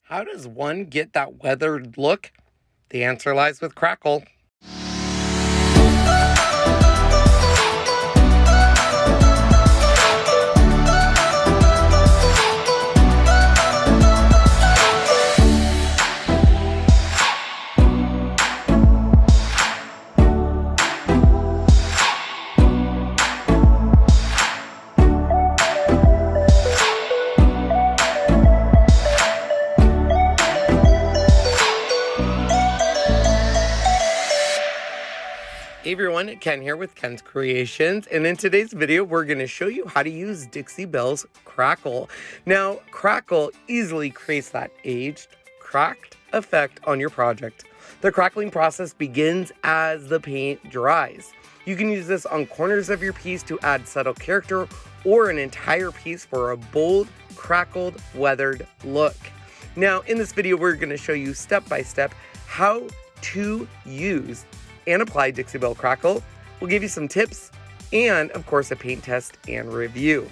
How does one get that weathered look? The answer lies with Crackle. Hey everyone, Ken here with Ken's Creations, and in today's video we're going to show you how to use Dixie Belle's Crackle. Now, Crackle easily creates that aged, cracked effect on your project. The crackling process begins as the paint dries. You can use this on corners of your piece to add subtle character or an entire piece for a bold, crackled, weathered look. Now, in this video we're going to show you step by step how to use and apply Dixie Belle Crackle. We'll give you some tips and, of course, a paint test and review.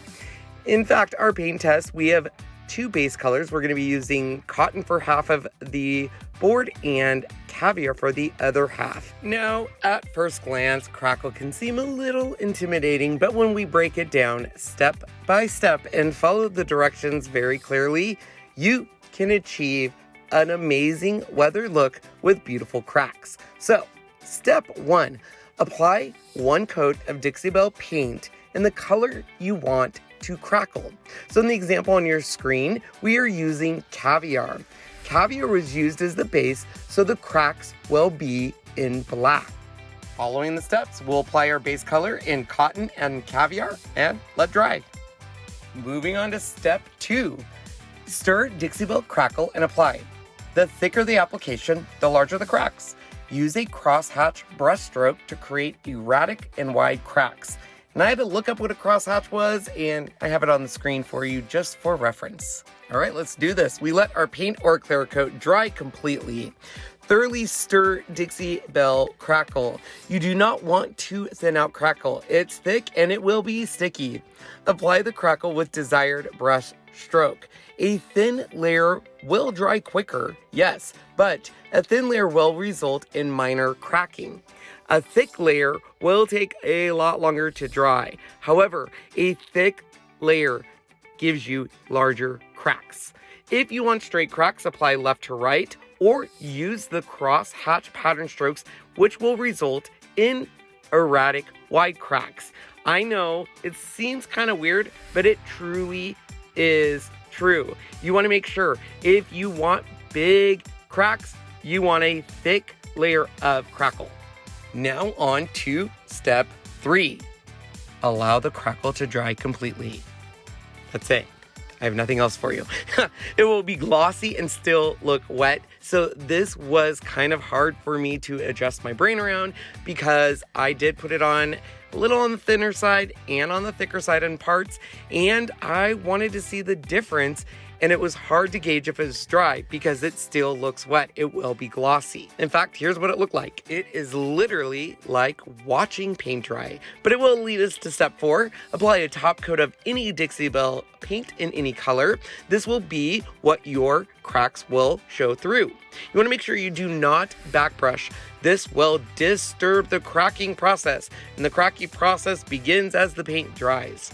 In fact, our paint test, we have two base colors. We're going to be using cotton for half of the board and caviar for the other half. Now, at first glance, Crackle can seem a little intimidating, but when we break it down step by step and follow the directions very clearly, you can achieve an amazing weathered look with beautiful cracks. So, Step 1, apply 1 coat of Dixie Belle paint in the color you want to crackle. So in the example on your screen, we are using Caviar. Caviar was used as the base, so the cracks will be in black. Following the steps, we'll apply our base color in cotton and Caviar and let dry. Moving on to step 2, stir Dixie Belle Crackle and apply. The thicker the application, the larger the cracks. Use a crosshatch brush stroke to create erratic and wide cracks. And I had to look up what a crosshatch was, and I have it on the screen for you just for reference. All right, let's do this. We let our paint or clear coat dry completely. Thoroughly stir Dixie Belle Crackle. You do not want to thin out Crackle. It's thick and it will be sticky. Apply the Crackle with desired brush stroke. A thin layer will dry quicker, yes, but a thin layer will result in minor cracking. A thick layer will take a lot longer to dry. However, a thick layer gives you larger cracks. If you want straight cracks, apply left to right or use the cross hatch pattern strokes, which will result in erratic wide cracks. I know it seems kind of weird, but it truly is true. You want to make sure if you want big cracks, you want a thick layer of Crackle. Now on to step 3. Allow the Crackle to dry completely. That's it. I have nothing else for you. It will be glossy and still look wet. So this was kind of hard for me to adjust my brain around because I did put it on a little on the thinner side and on the thicker side in parts, and I wanted to see the difference, and it was hard to gauge if it was dry because it still looks wet. It will be glossy. In fact, here's what it looked like. It is literally like watching paint dry, but it will lead us to step 4. Apply a top coat of any Dixie Belle paint in any color. This will be what your cracks will show through. You want to make sure you do not backbrush. This will disturb the cracking process, and the cracking process begins as the paint dries.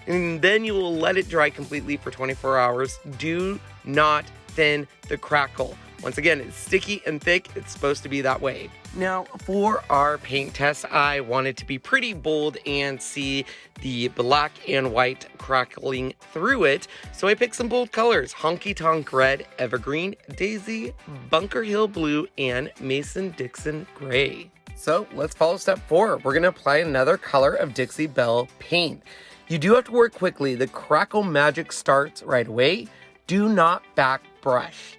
And then you will let it dry completely for 24 hours. Do not thin the Crackle. Once again, it's sticky and thick. It's supposed to be that way. Now, for our paint test, I wanted to be pretty bold and see the black and white crackling through it. So I picked some bold colors: Honky Tonk Red, Evergreen, Daisy, Bunker Hill Blue, and Mason-Dixon Gray. So let's follow step 4. We're going to apply another color of Dixie Belle paint. You do have to work quickly. The Crackle magic starts right away. Do not back brush.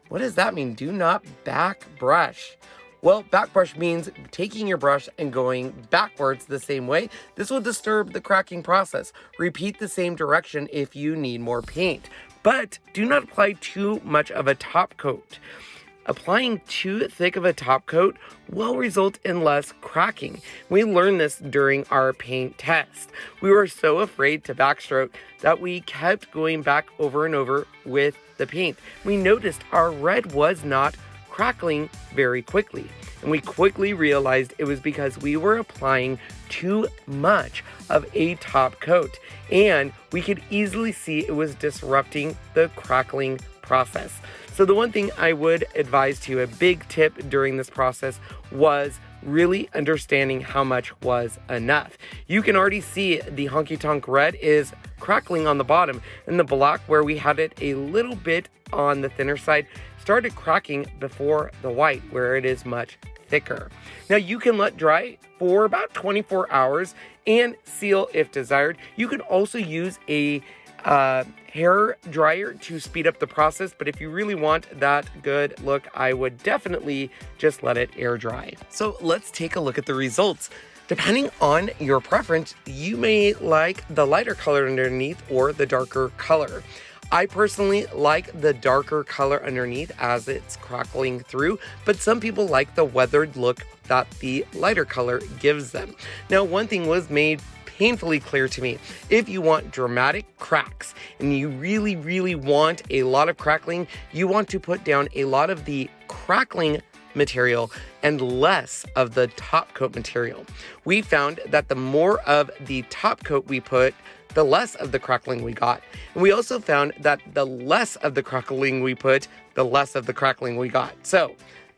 What does that mean? Do not back brush. Well, back brush means taking your brush and going backwards the same way. This will disturb the cracking process. Repeat the same direction if you need more paint, but do not apply too much of a top coat. Applying too thick of a top coat will result in less cracking. We learned this during our paint test. We were so afraid to backstroke that we kept going back over and over with the paint. We noticed our red was not crackling very quickly. And we quickly realized it was because we were applying too much of a top coat. And we could easily see it was disrupting the crackling process. So the one thing I would advise to you, a big tip during this process, was really understanding how much was enough. You can already see the honky tonk red is crackling on the bottom, and the black, where we had it a little bit on the thinner side, started cracking before the white, where it is much thicker. Now you can let dry for about 24 hours and seal if desired. You can also use a hair dryer to speed up the process, but if you really want that good look, I would definitely just let it air dry. So let's take a look at the results. Depending on your preference, you may like the lighter color underneath or the darker color. I personally like the darker color underneath as it's crackling through, but some people like the weathered look that the lighter color gives them. Now, one thing was made painfully clear to me. If you want dramatic cracks and you really want a lot of crackling, you want to put down a lot of the crackling material and less of the top coat material. We found that the more of the top coat we put, the less of the crackling we got. And we also found that the less of the crackling we put, the less of the crackling we got. So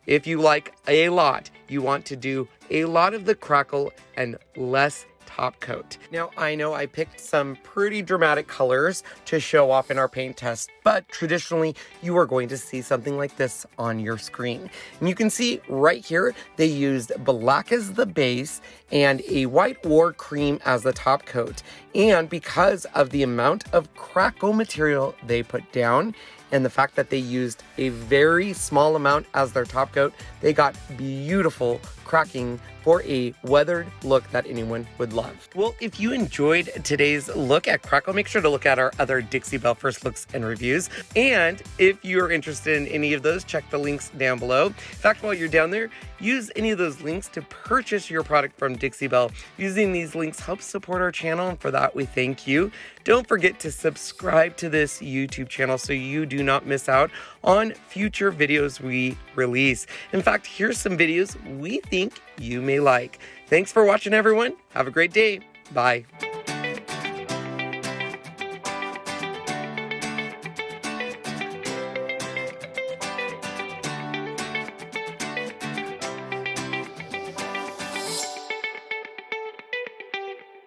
if you like a lot, you want to do a lot of the crackle and less top coat. Now, I know I picked some pretty dramatic colors to show off in our paint test, but traditionally you are going to see something like this on your screen. And you can see right here, they used black as the base and a white or cream as the top coat. And because of the amount of crackle material they put down, and the fact that they used a very small amount as their top coat, they got beautiful cracking for a weathered look that anyone would love. Well, if you enjoyed today's look at Crackle, make sure to look at our other Dixie Belle first looks and reviews. And if you're interested in any of those, check the links down below. In fact, while you're down there, use any of those links to purchase your product from Dixie Belle. Using these links helps support our channel, and for that, we thank you. Don't forget to subscribe to this YouTube channel so you do not miss out on future videos we release. In fact, here's some videos we think you may like. Thanks for watching, everyone. Have a great day. Bye.